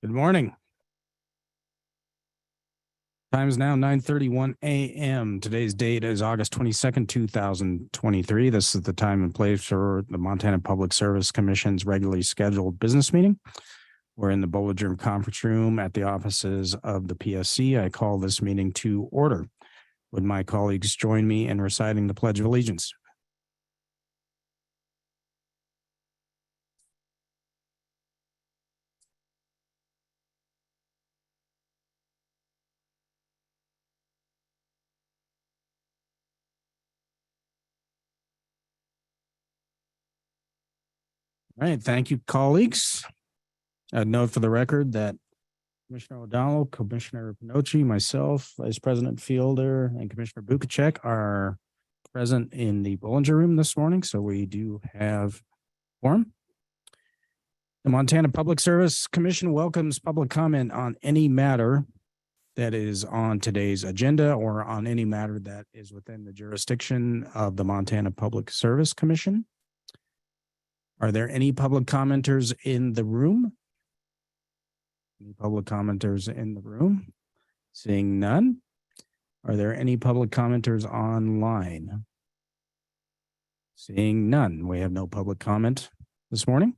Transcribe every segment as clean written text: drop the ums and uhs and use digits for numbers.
Good morning. Time is now 9:31 a.m. Today's date is August 22nd, 2023. This is the time and place for the Montana Public Service Commission's regularly scheduled business meeting. We're in the Bollinger Conference Room at the offices of the PSC. I call this meeting to order. Would my colleagues join me in reciting the Pledge of Allegiance? All right, thank you, colleagues. I'd note for the record that Commissioner O'Donnell, Commissioner Pinocci, myself, Vice President Fielder, and Commissioner Bukacek are present in the Bollinger Room this morning, so we do have quorum. The Montana Public Service Commission welcomes public comment on any matter that is on today's agenda or on any matter that is within the jurisdiction of the Montana Public Service Commission. Are there any public commenters in the room? Any public commenters in the room? Seeing none. Are there any public commenters online? Seeing none. We have no public comment this morning.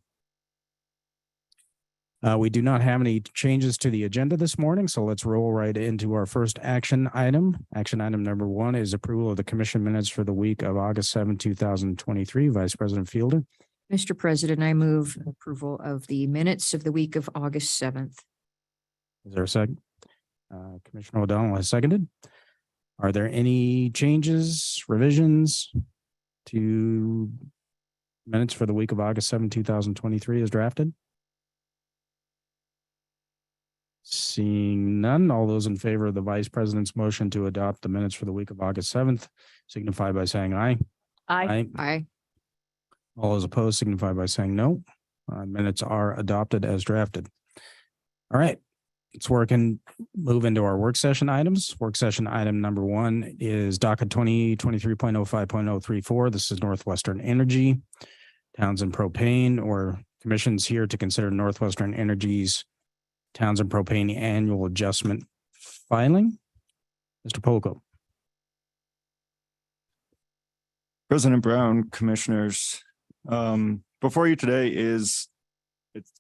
We do not have any changes to the agenda this morning, so let's roll right into our first action item. Action item number 1 is approval of the commission minutes for the week of August 7, 2023. Vice President Fielder. Mr. President, I move approval of the minutes of the week of August 7th. Is there a second? Commissioner O'Donnell has seconded. Are there any changes, revisions to minutes for the week of August 7, 2023 as drafted? Seeing none, all those in favor of the Vice President's motion to adopt the minutes for the week of August 7th signify by saying aye. Aye. Aye. All those opposed signify by saying no. Minutes are adopted as drafted. All right, let's move into our work session items. Work session item number 1 is docket 2023.05.034. This is Northwestern Energy, Townsend Propane, or commission's here to consider Northwestern Energy's Townsend Propane annual adjustment filing. Mr. Polko. President Brown, commissioners, before you today it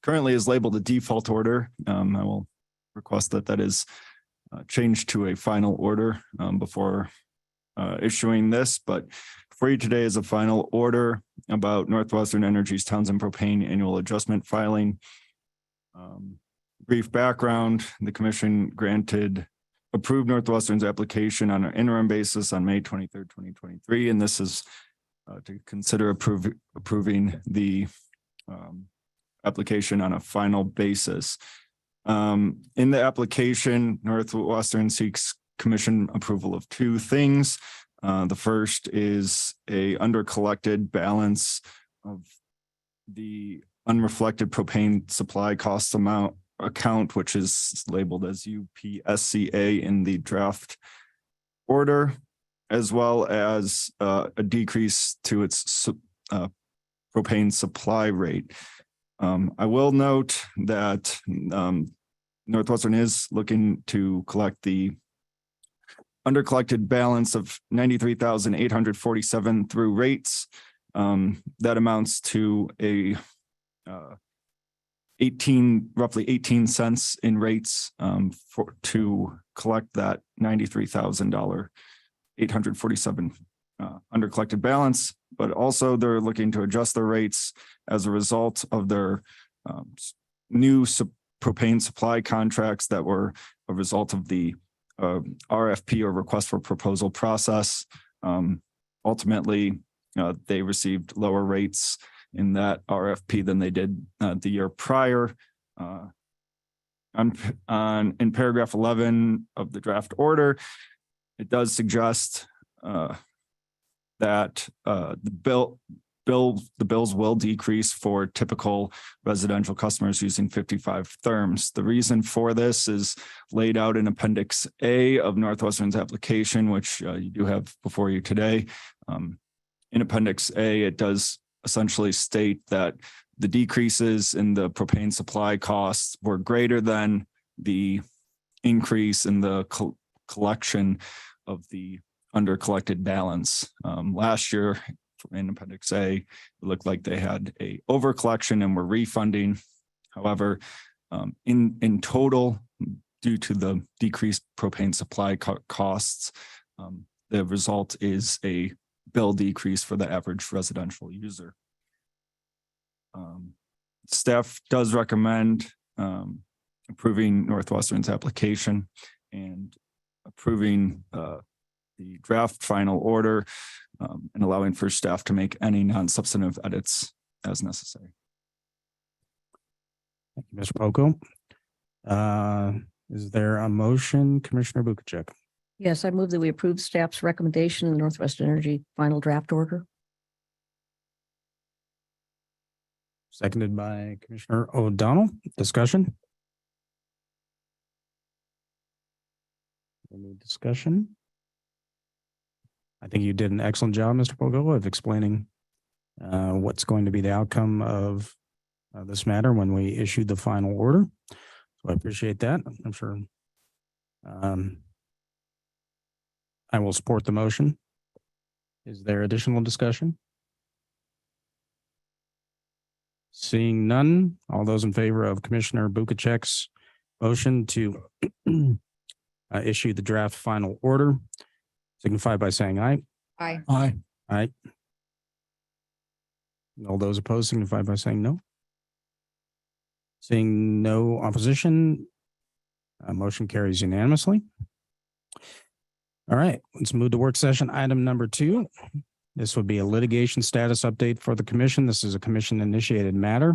currently is labeled a default order. I will request that is changed to a final order before issuing this, but before you today is a final order about Northwestern Energy's Townsend Propane annual adjustment filing. Brief background: the commission approved Northwestern's application on an interim basis on May 23rd, 2023, and this is to consider approving the application on a final basis. In the application, Northwestern seeks commission approval of 2 things. The first is a undercollected balance of the unreflected propane supply cost account, which is labeled as UPSCA in the draft order, as well as a decrease to its propane supply rate. I will note that Northwestern is looking to collect the undercollected balance of $93,847 through rates. That amounts to a roughly 18 cents in rates to collect that $93,847 undercollected balance, but also they're looking to adjust their rates as a result of their new propane supply contracts that were a result of the RFP, or request for proposal process. Ultimately, they received lower rates in that RFP than they did the year prior. In paragraph 11 of the draft order, it does suggest that the bills will decrease for typical residential customers using 55 therms. The reason for this is laid out in Appendix A of Northwestern's application, which you do have before you today. In Appendix A, it does essentially state that the decreases in the propane supply costs were greater than the increase in the collection of the under collected balance. Last year in Appendix A, it looked like they had a over collection and were refunding. However, in total, due to the decreased propane supply costs, the result is a bill decrease for the average residential user. Staff does recommend approving Northwestern's application and approving the draft final order and allowing for staff to make any non-substantive edits as necessary. Thank you, Mr. Poco. Is there a motion, Commissioner Bukacek? Yes, I move that we approve staff's recommendation in the Northwest Energy final draft order. Seconded by Commissioner O'Donnell. Discussion? Any discussion? I think you did an excellent job, Mr. Pogo, of explaining what's going to be the outcome of this matter when we issued the final order. So I appreciate that. I'm sure I will support the motion. Is there additional discussion? Seeing none, all those in favor of Commissioner Bukacek's motion to issue the draft final order, signify by saying aye. Aye. Aye. Aye. All those opposed signify by saying no. Seeing no opposition, motion carries unanimously. All right, let's move to work session item number 2. This would be a litigation status update for the commission. This is a commission initiated matter.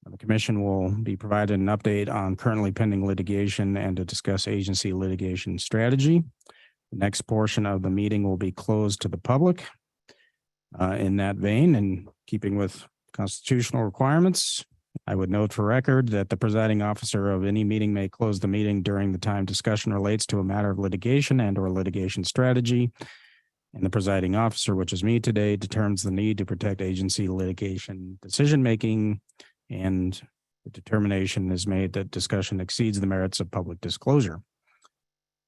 The commission will be provided an update on currently pending litigation and to discuss agency litigation strategy. The next portion of the meeting will be closed to the public. In that vein, and keeping with constitutional requirements, I would note for record that the presiding officer of any meeting may close the meeting during the time discussion relates to a matter of litigation and or litigation strategy. And the presiding officer, which is me today, determines the need to protect agency litigation decision-making, and the determination is made that discussion exceeds the merits of public disclosure.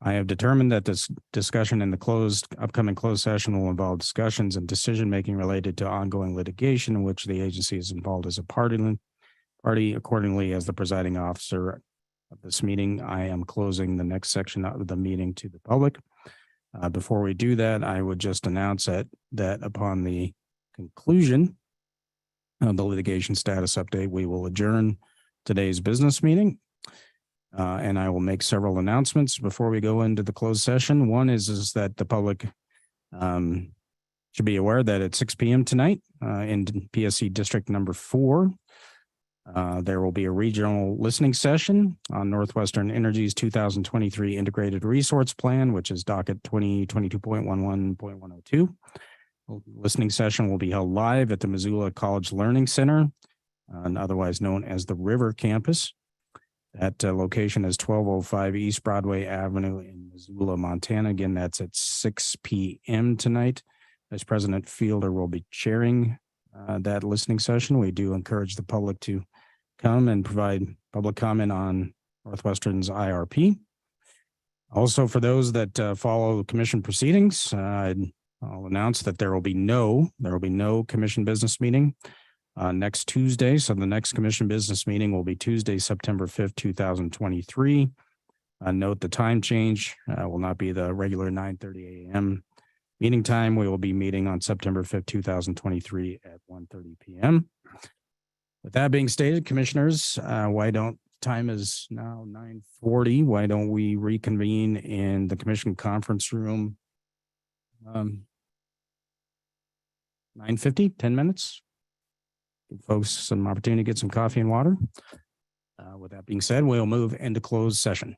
I have determined that this discussion in the upcoming closed session will involve discussions and decision-making related to ongoing litigation in which the agency is involved as a party. Accordingly, as the presiding officer of this meeting, I am closing the next section of the meeting to the public. Before we do that, I would just announce that upon the conclusion of the litigation status update, we will adjourn today's business meeting. And I will make several announcements before we go into the closed session. One is that the public should be aware that at 6 p.m. tonight in PSC District number 4, there will be a regional listening session on Northwestern Energy's 2023 Integrated Resource Plan, which is docket 2022.11.102. Listening session will be held live at the Missoula College Learning Center, and otherwise known as the River Campus. That location is 1205 East Broadway Avenue in Missoula, Montana. Again, that's at 6 p.m. tonight. Vice President Fielder will be chairing that listening session. We do encourage the public to come and provide public comment on Northwestern's IRP. Also, for those that follow commission proceedings, I'll announce that there will be no commission business meeting next Tuesday. So the next commission business meeting will be Tuesday, September 5th, 2023. Note the time change will not be the regular 9:30 a.m. meeting time. We will be meeting on September 5th, 2023 at 1:30 p.m. With that being stated, commissioners, time is now 9:40. Why don't we reconvene in the commission conference room? 9:50, 10 minutes. Give folks some opportunity to get some coffee and water. With that being said, we'll move into closed session.